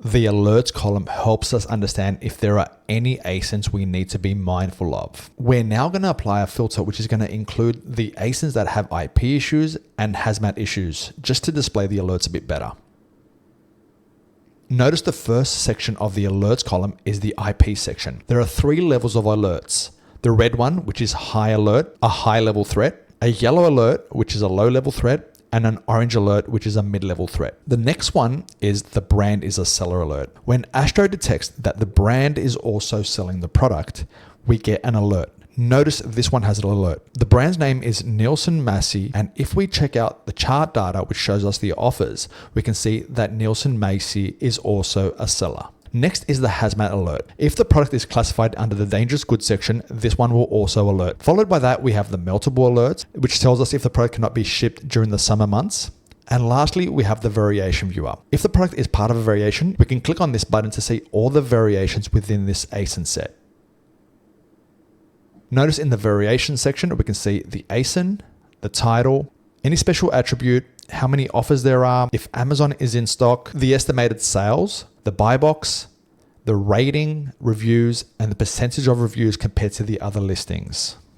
The alerts column helps us understand if there are any ASINs we need to be mindful of. We're now going to apply a filter which is going to include the ASINs that have IP issues and Hazmat issues, just to display the alerts a bit better. Notice the first section of the alerts column is the IP section. There are 3 levels of alerts. The red one, which is high alert, a high level threat, a yellow alert, which is a low level threat, and an orange alert, which is a mid-level threat. The next one is the brand is a seller alert. When Astro detects that the brand is also selling the product, we get an alert. Notice this one has an alert. The brand's name is Nielsen Massey, and if we check out the chart data, which shows us the offers, we can see that Nielsen Massey is also a seller. Next is the Hazmat alert. If the product is classified under the dangerous goods section, this one will also alert. Followed by that, we have the Meltable alert, which tells us if the product cannot be shipped during the summer months. And lastly, we have the variation viewer. If the product is part of a variation, we can click on this button to see all the variations within this ASIN set. Notice in the variation section, we can see the ASIN, the title, any special attribute, how many offers there are, if Amazon is in stock, the estimated sales, the buy box, the rating, reviews, and the percentage of reviews compared to the other listings.